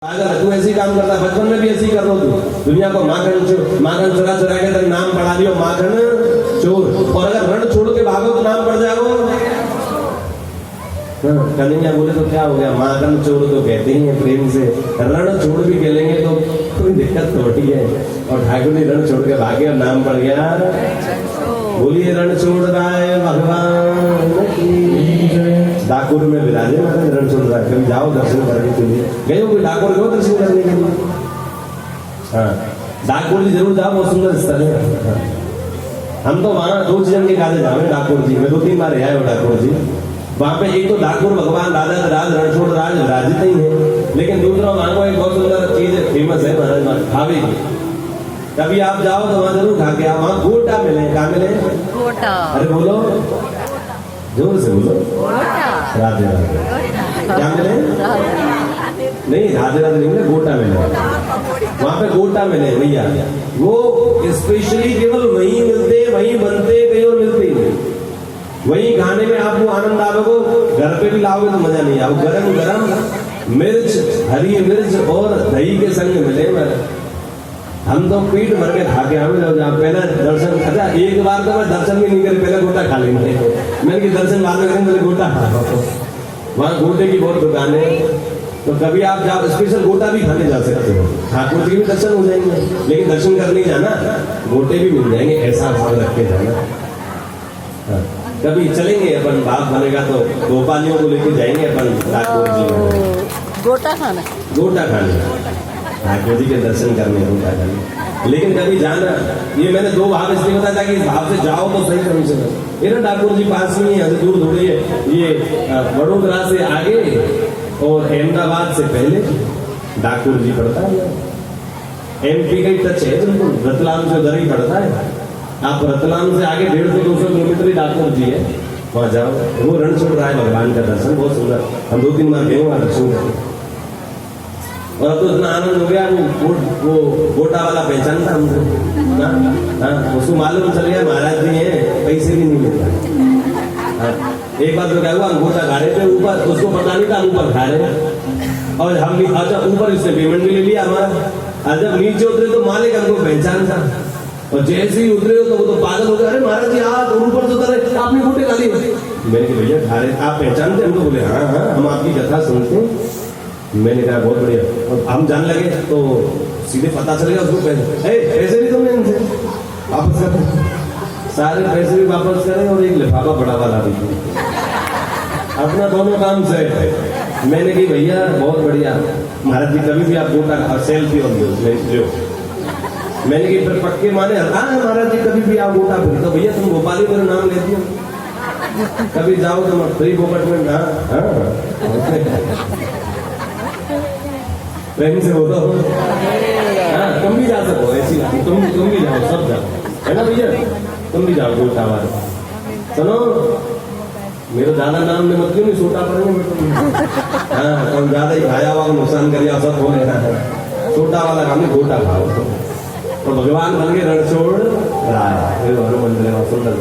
अगर तू ऐसी काम करता, बचपन में भी ऐसी कर लो तू, दुनिया को माखन चुरा चुरा के तेरा नाम पढ़ा दियो माखन चोर, और अगर रण छोड़ के भागो तो नाम पड़ जाओ। कन्हैया बोले तो क्या हो गया, माखन चोर तो कहते ही है प्रेम से, रण छोड़ भी खेलेंगे तो कोई दिक्कत थोड़ी है। और ठाकुर ने रण छोड़ के भागे और नाम पड़ गया। बोलिए रण छोड़ रहा है भगवान की। डाकोर में विराजे महाराज रण छोड़ रहा है, कभी जाओ दर्शन करने के लिए। गए हो कोई डाकोर गए दर्शन करने के लिए? हाँ, डाकोर जी जरूर जाओ, बहुत सुंदर स्थल है। हाँ। हम तो वहाँ 2 जन के काजे जाओ डाकोर जी में, 2-3 बार आए हो डाकोर जी। वहाँ पे एक तो डाकोर भगवान राजा राज रणछोड़ राज विराजित ही है, लेकिन दूसरा वहाँ को एक बहुत सुंदर चीज फेमस है महाराज खावे की। कभी आप जाओ तो वहाँ जरूर खा के आओ। वहाँ गोटा मिले, क्या मिले? गोटा। अरे बोलो, जोर से बोलो। राधे राधे। क्या मिले? नहीं राधे राधे नहीं मिले, गोटा मिले। वहाँ पे गोटा मिले भैया, वो स्पेशली केवल वहीं मिलते, वहीं बनते, कहीं और मिलते ही नहीं। वहीं खाने में आपको आनंद आवेगो, घर पे भी लाओगे तो मजा नहीं आओ। गरम गरम मिर्च, हरी मिर्च और दही के संग मिले। हम तो पेट भर के खा के आवे जब पहले दर्शन। अच्छा एक बार तो मैं दर्शन भी नहीं करे, पहले गोटा खा लेंगे। मैंने कि दर्शन बाद में करेंगे, गोटा खा। वहाँ गोटे की बहुत दुकान है, तो कभी आप जाओ स्पेशल गोटा भी खाने जा सकते हो। ठाकुर जी भी दर्शन हो जाएंगे, लेकिन दर्शन करने जाना गोटे भी मिल जाएंगे, ऐसा भाव रख के जाना। कभी चलेंगे अपन, बाप बनेगा तो गोपालियों को लेके जाएंगे अपन ठाकुर जी गोटा खाना, गोटा खाने ठाकुर जी के दर्शन करने गोटा खाने। लेकिन कभी जाना, ये मैंने 2 भाव इसलिए बताया था कि इस भाव से जाओ तो सही कम से कम। ये ना ठाकुर जी पास में है, दूर थोड़ी है। ये वडोदरा से आगे और अहमदाबाद से पहले ठाकुर जी पड़ता है। MP का ही टच है बिल्कुल, रतलाम से उधर ही पड़ता है। आप रतलाम से आगे 150-200 किलोमीटर ही ठाकुर जी है, वहां जाओ। वो रण छोड़ रहा है भगवान का दर्शन बहुत सुंदर, हम 2-3 बार गए वहां दर्शन करने। और अब तो इतना आनंद हो गया, वो गोटा वाला पहचानता हमको ना, उसको मालूम चल गया महाराज जी हैं, पैसे भी नहीं मिलता। एक बार तो क्या हुआ, गोटा खा रहे थे ऊपर, उसको पता नहीं था हम ऊपर खा रहे, और हम भी अच्छा ऊपर इसने पेमेंट भी ले लिया हमारा। और जब नीचे उतरे तो मालिक हमको पहचानता, और जैसे ही उतरे तो वो तो पागल हो गए, अरे महाराज जी आप ऊपर से उतरे, आपने गोटे खा लिए। मैंने कहा भैया खा रहे, आप पहचानते? हम तो बोले हाँ हाँ, हम आपकी कथा सुनते हैं। मैंने कहा बहुत बढ़िया। और हम जाने लगे तो सीधे पता चल गया उसको, पैसे भी तुमने इनसे वापस कर, सारे पैसे भी वापस करें और एक लिफाफा बड़ा वाला भी, अपना दोनों काम से। मैंने कही भैया बहुत बढ़िया महाराज जी, कभी भी आप गोटा सेल्फी और लो। मैंने कही फिर पक्के माने, हाँ महाराज जी कभी भी आप गोटा फिर, तो भैया तुम गोपाली मेरा नाम लेती हो, कभी जाओ तो फ्री पोपट में। प्रेम से बोलो, हाँ तुम भी जा सको, ऐसी तुम भी जाओ, सब जाओ, है ना भैया, तुम भी जाओ गोटा वाला। सुनो मेरा ज्यादा नाम में मत क्यों नहीं सोटा पड़ेंगे। हाँ तुम ज्यादा ही खाया हुआ नुकसान कर सब हो लेना है, छोटा वाला काम नहीं, गोटा खाओ। तो भगवान बन के रणछोड़ रहा है मंदिर में, सुंदर।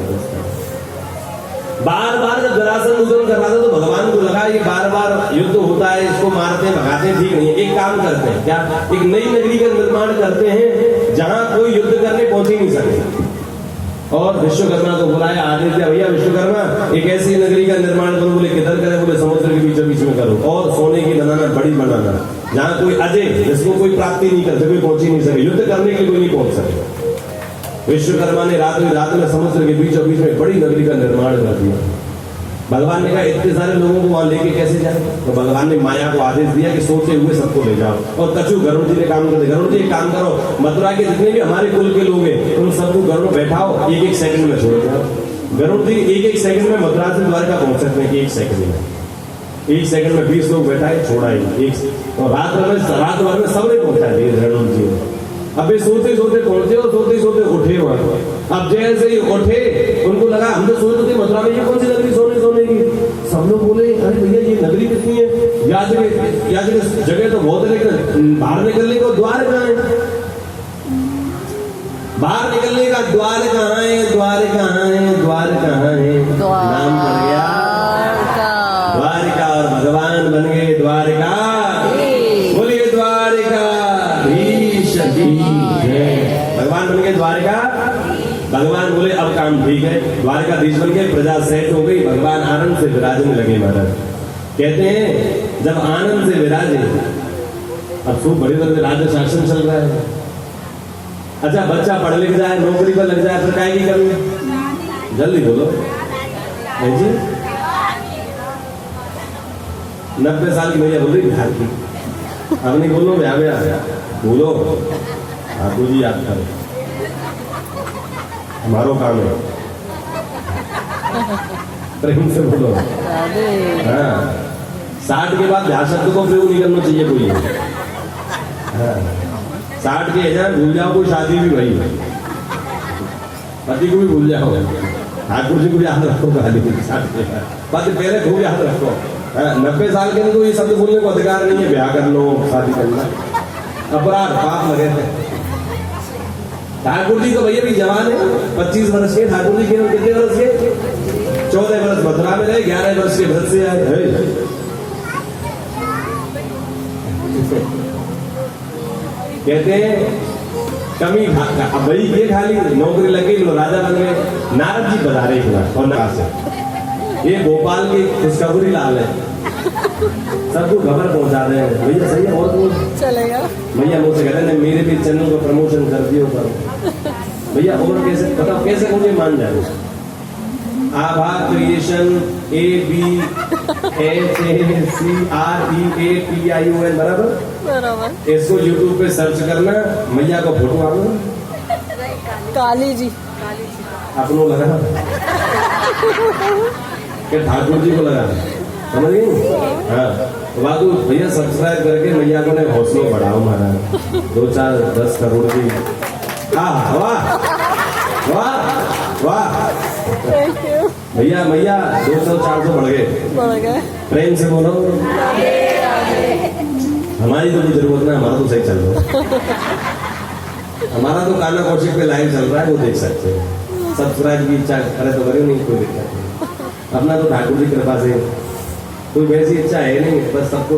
बार बार जब जरासंध उद्यम कर रहा था तो भगवान को लगा ये बार बार युद्ध होता है, इसको मारते भगाते ठीक नहीं है। एक काम करते हैं, क्या एक नई नगरी का निर्माण करते हैं जहां कोई युद्ध करने पहुंच ही नहीं सके। और विश्वकर्मा को बुलाया, आदेश दिया भैया विश्वकर्मा एक ऐसी नगरी का निर्माण करो। बोले किधर करें? बोले समुद्र के बीचों बीच में करो, और सोने की बनाना, बड़ी बनाना, जहाँ कोई अजय जिसको कोई प्राप्ति नहीं कर सके, कोई पहुंच ही नहीं सके, युद्ध करने के लिए कोई नहीं पहुंच सके। विश्वकर्मा ने रात में समुद्र के बीचों बीच में बड़ी नगरी का निर्माण कर दिया। भगवान ने कहा इतने सारे लोगों को वहां लेके कैसे जाए? तो भगवान ने माया को आदेश दिया कि सोते हुए सबको ले जाओ। और कछु गरुड़ जी ने काम कर दिया, गरुड़ जी एक काम करो, मथुरा के जितने भी हमारे कुल के लोग हैं उन सबको गरुड़ बैठाओ, 1-1 सेकंड में छोड़ जाओ। गरुड़ जी 1-1 सेकंड में मथुरा से द्वारका पहुंच सकते हैं, 1 सेकंड में। 1 सेकंड में 20 लोग बैठाए, छोड़ा ही। और रात भर में सबने पहुंचा दिए गरुड़ जी। अबे सोते सोते पहुंचे और सोते सोते उठे वहां। अब जैसे ही उठे उनको लगा हम तो सोच रहे थे मथुरा में ये कौन सी नगरी सोने की। सब लोग बोले अरे भैया ये नगरी कितनी है, या जगह तो बहुत है, लेकिन बाहर निकलने का द्वार कहाँ है? बाहर निकलने का द्वार कहाँ है? द्वार कहाँ है? द्वार कहाँ है? नाम पड़ गया द्वारिका, और भगवान बन गए द्वारिका। बोलिए द्वार द्वारिका। भगवान बोले अब काम ठीक है, द्वारिकाधीश बन गए, प्रजा सेट हो गई, भगवान आनंद से विराजने लगे। महाराज कहते हैं जब आनंद से विराजे, अब खूब बड़ी तरह से राज्य शासन चल रहा है। अच्छा बच्चा पढ़ लिख जाए, नौकरी पर लग जाए, फिर काय की कमी? जल्दी बोलो नहीं जी। 90 साल की भैया बोल रही बिहार की, अब नहीं बोलो भैया बोलो, आपको जी याद करो, हमारो काम है, प्रेम से बोलो। हाँ 60 के बाद ब्याह शब्द को प्रयोग नहीं करना चाहिए कोई। हाँ 60 के हजार भूल जाओ, कोई शादी भी भाई, पति को भी भूल जाओ, ठाकुर जी को याद रखो, गाली 60 के बाद पहले खूब याद रखो। 90 साल के तो ये शब्द बोलने को अधिकार नहीं है, ब्याह कर लो, शादी करना अपराध, पाप लगे थे। ठाकुर जी तो भैया भी जवान है, 25 वर्ष के ठाकुर जी के, कितने वर्ष के? 14 वर्ष मथुरा में रहे, 11 वर्ष के व्रत से आए। कहते हैं कमी अब वही ये खाली नौकरी लगी, लो राजा बन गए। नारद जी बता रहे हैं और नार से ये भोपाल की खुशखबरी लाल है, सबको खबर पहुंचा रहे हैं। भैया सही है, और चलेगा भैया मुझसे कहते हैं मेरे भी चैनल को प्रमोशन कर दियो करो। भैया और कैसे बताओ, कैसे मुझे मान जाए? आभा क्रिएशन ABHACREATION बराबर। इसको यूट्यूब पे सर्च करना, मैया को फोटो आना, काली जी अपनों लगा के ठाकुर जी को लगा, समझ गई? हाँ बाबू भैया सब्सक्राइब करके मैया को ने हौसला बढ़ाओ महाराज, 2-4-10 करोड़ की। वाह वाह वाह वाह भैया मैया 200-400 बढ़ गए। प्रेम से बोलो, हमारी तो कोई जरूरत नहीं, हमारा तो सही चल रहा है। हमारा तो काना कौशिक पे लाइव चल रहा है, वो देख सकते हैं। सब्सक्राइब की इच्छा करे तो करियो, नहीं कोई दिक्कत नहीं। अपना तो ठाकुर जी कृपा से कोई वैसी इच्छा है नहीं, बस सबको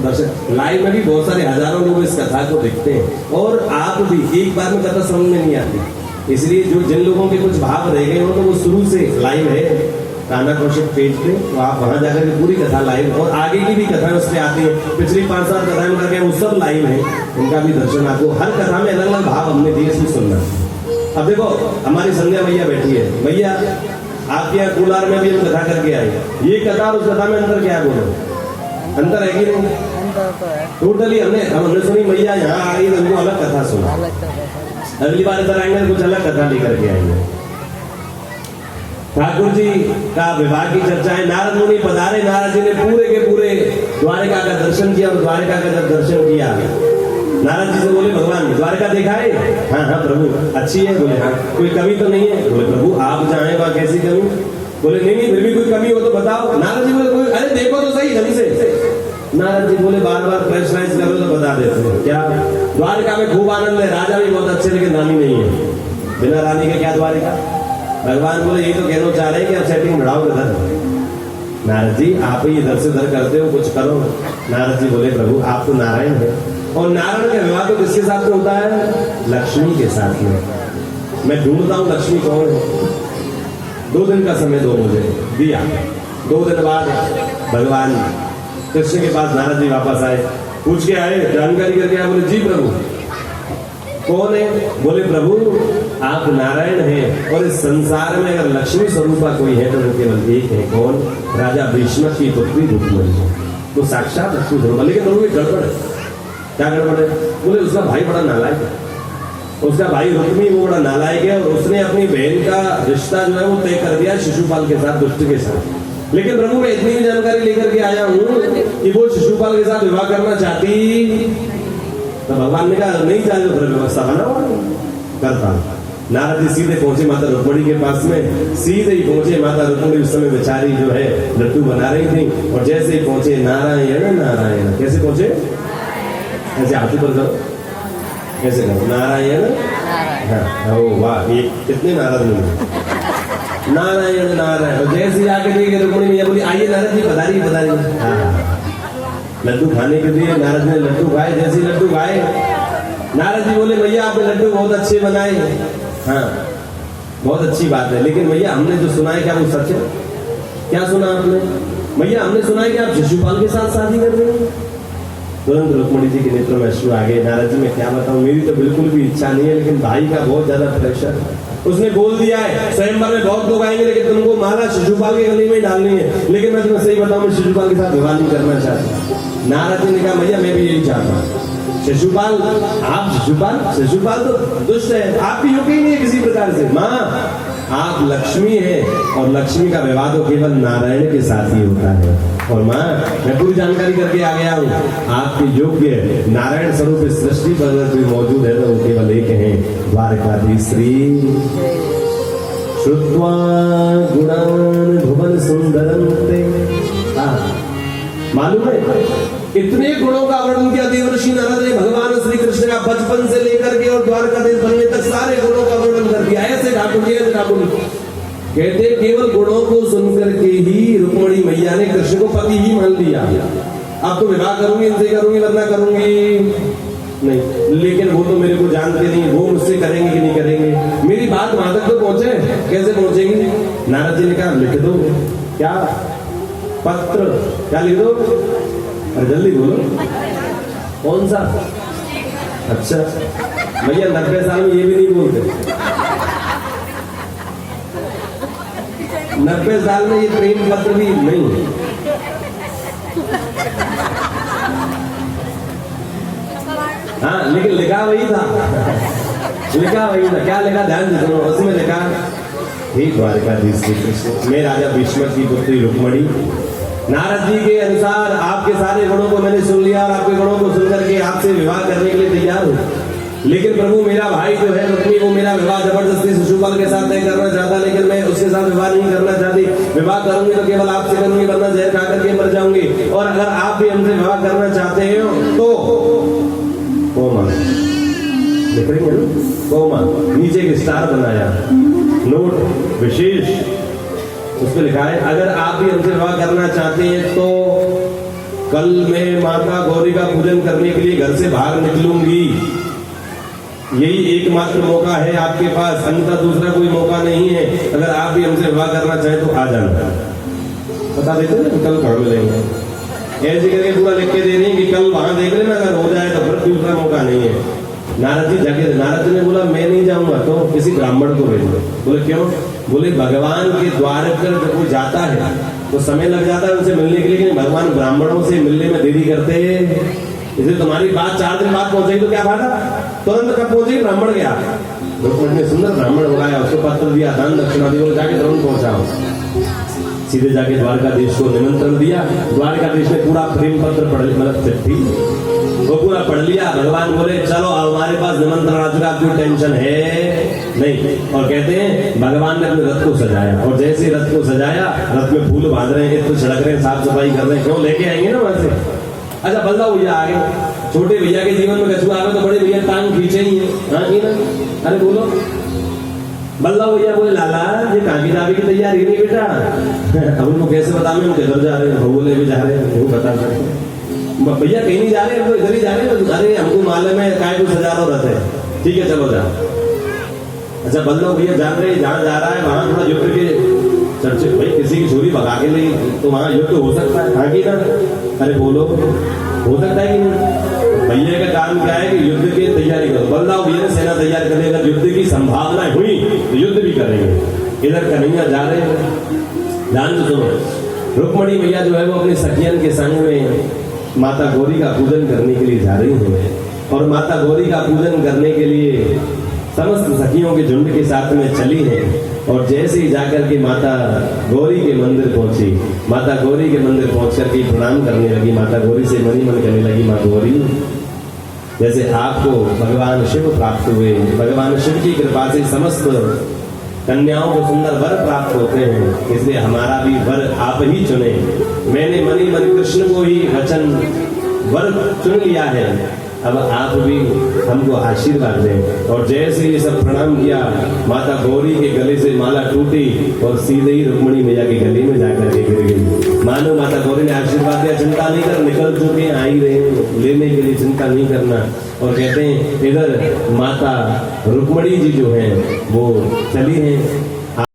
दर्शक। लाइव में भी बहुत सारे हजारों लोग इस कथा को देखते हैं, और आप भी एक बार में कथा समझ में नहीं आती, इसलिए जो जिन लोगों के कुछ भाव रह गए हो तो वो शुरू से लाइव है काना कौशिक पेज पे, तो आप वहां जाकर के पूरी कथा लाइव, और आगे की भी कथाएं उस पर आती है, पिछली 5-7 कथाएं करके वो सब लाइव है, उनका भी दर्शन आपको। हर कथा में अलग अलग भाव हमने दिए, इसमें सुनना। अब देखो हमारी संध्या मैया बैठी है, मैया आपके यहाँ कूलार में भी हम कथा करके आए, ये कथा और उस कथा में अंतर क्या है? बोलो अंतर है कि नहीं? टोटली हमने सुनी, मैया यहाँ आ रही है, उनको अलग कथा सुना। अगली बार इधर आएंगे कुछ अलग कथा लेकर के आएंगे। ठाकुर जी का विवाह की चर्चा है। नारद मुनि पधारे, नारद जी ने पूरे के पूरे द्वारिका का दर्शन किया, और द्वारिका का जब दर्शन किया, नारद जी से बोले भगवान द्वारिका देखा है? हाँ हाँ प्रभु अच्छी है। बोले हाँ कोई कमी तो नहीं है? बोले प्रभु आप जाने वहां कैसी कमी? बोले नहीं नहीं फिर भी कोई कमी हो तो बताओ। नारद जी बोले कोई, अरे देखो तो सही ढंग से। नारद जी बोले बार बार प्रेशराइज करो तो बता देते हैं। क्या? द्वारिका में खूब आनंद है, राजा भी बहुत अच्छे, लेकिन रानी नहीं है। बिना रानी के क्या द्वारिका? भगवान बोले ये तो कहना चाह रहे हैं कि आप सेटिंग बढ़ाओ इधर। नारद जी आप ही इधर से उधर करते हो, कुछ करो। नारद जी बोले प्रभु आप तो नारायण है, और नारायण का विवाह तो किसके साथ में होता है? लक्ष्मी के साथ में। मैं ढूंढता हूँ लक्ष्मी कौन है। 2 दिन का समय दो मुझे, दिया। 2 दिन बाद भगवान कृष्ण के पास नारद जी वापस आए, पूछ के आए, जानकारी करके आए। बोले जी प्रभु कौन है? बोले प्रभु आप नारायण हैं, और इस संसार में अगर लक्ष्मी स्वरूपा कोई है तो केवल एक है। कौन? राजा भीष्म की पुत्री रुक्मिणी, तो साक्षात लक्ष्मी स्वरूपा। लेकिन दोनों में गड़बड़ है। क्या गड़बड़ है? बोले उसका भाई बड़ा नालायक है, उसका भाई रुक्मी वो बड़ा नालायक है, और उसने अपनी बहन का रिश्ता जो है वो तय कर दिया शिशुपाल के साथ, दुष्ट के साथ। लेकिन प्रभु मैं इतनी भी जानकारी लेकर के आया हूँ कि वो शिशुपाल के साथ विवाह करना चाहती, तो भगवान ने कहा नहीं चाहिए, फिर व्यवस्था बनाओ, करता। नारद जी सीधे पहुंचे माता रुक्मिणी के पास में, सीधे ही पहुंचे। माता रुक्मिणी उस समय बेचारी जो है लड्डू बना रही थी, और जैसे ही पहुंचे नारायण नारायण, कैसे पहुंचे? ऐसे हाथी पर करो, कैसे करो? नारायण हाँ, ओ वाह, ये कितने नारद मुनि, नारायण नारायण। जैसे ही आके देखे रुक्मिणी मैया बोली आइए नारद जी पधारिए। हाँ लड्डू खाने के लिए नारद ने लड्डू खाए। जैसे लड्डू खाए, नारद जी बोले भैया आपने लड्डू बहुत अच्छे बनाए, हाँ, बहुत अच्छी बात है, लेकिन भैया हमने जो सुना है क्या वो सच है? क्या सुना आपने? भैया हमने सुना है कि आप शिशुपाल के साथ शादी कर रहे हैं। तुरंत रुक्मणी जी के नेत्रों में अश्रु आ गए। नारद जी मैं क्या बताऊं, मेरी तो बिल्कुल भी इच्छा नहीं है, लेकिन भाई का बहुत ज्यादा प्रेशर। उसने बोल दिया है स्वयंवर में बहुत लोग आएंगे, लेकिन तुमको माला शिशुपाल के गले में डालनी है। लेकिन मैं तुम्हें सही बताऊं, मैं शिशुपाल के साथ विवाह नहीं करना चाहता। नारद जी ने कहा भैया मैं भी यही चाहता हूँ। शिशुपाल, आप शिशुपाल तो दुष्ट है, आपकी योग्य ही नहीं है किसी प्रकार से। माँ आप लक्ष्मी है, और लक्ष्मी का विवाह तो केवल नारायण के साथ ही होता है। और माँ मैं पूरी जानकारी करके आ गया हूँ, आपके योग्य नारायण स्वरूप इस सृष्टि पर अगर कोई मौजूद है तो वो केवल एक है, द्वारकाधीश श्री। श्रुत्वा गुणान भुवन सुंदरम ते। मालूम है इतने गुणों का वर्णन किया देवर्षि नारद ने भगवान श्री कृष्ण का बचपन से लेकर के और द्वारकाधीश बनने तक सारे गुणों का वर्णन कर दिया। ऐसे ठाकुर कहते केवल गुणों को सुनकर के ही रुक्मणी मैया ने कृष्ण को पति ही मान लिया। अब तो विवाह करूंगी, इनसे करूंगी, वरना करूंगी नहीं। लेकिन वो तो मेरे को जानते नहीं, वो मुझसे करेंगे कि नहीं करेंगे। मेरी बात वहां तक तो पहुंचे, कैसे पहुंचेगी? नारद जी ने कहा लिख दो। क्या पत्र? क्या लिख दो? अरे जल्दी बोलो, कौन सा? अच्छा भैया 90 साल में ये भी नहीं बोलते। 90 साल में ये प्रेम पत्र भी नहीं है। हाँ लेकिन लिखा वही था, लिखा वही था। क्या लिखा? ध्यान से सुनो। उसमें लिखा हे द्वारकाधीश श्री कृष्ण, मैं राजा भीष्म की पुत्री रुक्मणी नारद जी के अनुसार आपके सारे गुणों को मैंने सुन लिया और आपके गुणों को सुनकर के आपसे विवाह करने के लिए तैयार हूँ। लेकिन प्रभु मेरा भाई जो है रुक्मी, वो मेरा विवाह जबरदस्ती शिशुपाल के साथ नहीं करना चाहता, लेकिन मैं उसके साथ विवाह नहीं करना चाहती। विवाह करूंगी तो केवल आपसे करूंगी, वरना जहर खा करके मर जाऊंगी। और अगर आप भी हमसे विवाह करना चाहते हो तो कोमा लिखेंगे ना, कोमा नीचे एक स्टार बनाया, नोट विशेष, उस पर लिखा है अगर आप भी हमसे विवाह करना चाहते हैं तो कल मैं माता गौरी का पूजन करने के लिए घर से बाहर निकलूंगी। यही एकमात्र मौका है आपके पास, अन्यथा दूसरा कोई मौका नहीं है। अगर आप भी हमसे विवाह करना चाहें तो आ जाना। बता देते ना कल घर मिलेंगे, ऐसे करके पूरा लिख के दे रही कि कल वहां देख लेना, अगर हो जाए तो फिर दूसरा मौका नहीं है। नारद जी जाके, नारद जी ने बोला मैं नहीं जाऊंगा, तो किसी ब्राह्मण को भेज दो। बोले क्यों? बोले भगवान के द्वार पर जब वो जाता है तो समय लग जाता है उनसे मिलने के लिए, लेकिन भगवान ब्राह्मणों से मिलने में देरी करते हैं। इसलिए तुम्हारी बात 4 दिन बाद पहुंचेगी तो क्या फायदा? तुरंत कब पहुंचेगी? ब्राह्मण गया, रुक्मणी ने सुंदर ब्राह्मण बुलाया, उसको पत्र दिया, दान दक्षिणा दी, बोले जाके तुरंत पहुंचाओ। सीधे जाके द्वारकाधीश को निमंत्रण दिया। द्वारकाधीश ने पूरा प्रेम पत्र पढ़ लिया, मतलब चिट्ठी वो पूरा पढ़ लिया। भगवान बोले चलो हमारे पास निमंत्रण आ चुका, कोई टेंशन है नहीं। और कहते हैं भगवान ने अपने रथ को सजाया, और जैसे रथ को सजाया, रथ में फूल बांध रहे हैं, इत्र छिड़क रहे हैं, साफ सफाई कर रहे हैं, क्यों लेके आएंगे ना वहां से। अच्छा बलदाऊ भैया आ गए। छोटे भैया के जीवन में कछुआ आवे तो बड़े भैया टांग खींचे ही है, हाँ की ना? अरे बोलो। बलदाऊ भैया बोले लाला ये कहाँ की जाने की तैयारी नहीं बेटा? अब उनको कैसे बता, मैं किधर जा रहे हैं, बोले भी जा रहे हैं, वो बता सकते भैया कहीं नहीं जा रहे, हम तो इधर ही जा रहे हैं। अरे हमको मालूम है काय को सजा रहा रहता है, ठीक है चलो जाओ। अच्छा बलदाऊ भैया जान रहे जहाँ जा रहा है वहां थोड़ा युद्ध के चर्चे, भाई किसी की छोरी भगा के ले तो वहां युद्ध हो सकता है, हाँ की ना? अरे बोलो हो सकता है कि नहीं? भैया का काम क्या है कि युद्ध की तैयारी करो। बलदाऊ भैया ने सेना तैयार कर ली, अगर युद्ध की संभावना हुई तो युद्ध भी करेंगे। इधर कन्हैया जा रहे हैं, ध्यान से सुनो। रुक्मणी मैया जो है वो अपनी सखियन के संग में माता गौरी का पूजन करने के लिए जा रही है, और माता गौरी का पूजन करने के लिए समस्त सखियों के झुंड के साथ में चली है। और जैसे ही जाकर के माता गौरी के मंदिर पहुंची, माता गौरी के मंदिर पहुंच करके प्रणाम करने लगी। माता गौरी से मनी मन करने लगी, माँ गौरी जैसे आपको भगवान शिव प्राप्त हुए, भगवान शिव की कृपा से समस्त कन्याओं को सुंदर वर प्राप्त होते हैं, इसलिए हमारा भी वर आप ही चुने। मैंने मनी मन कृष्ण को ही वचन वर चुन लिया है, अब आप भी हमको आशीर्वाद दें। और जैसे ये सब प्रणाम किया, माता गौरी के गले से माला टूटी और सीधे ही रुक्मणी मैया के गले में जाकर के गिर गई। मानो माता गौरी ने आशीर्वाद दिया, चिंता नहीं कर, निकल चुके आ ही रहे हैं लेने के लिए, चिंता नहीं करना। और कहते हैं इधर माता रुक्मणी जी जो हैं वो चली हैं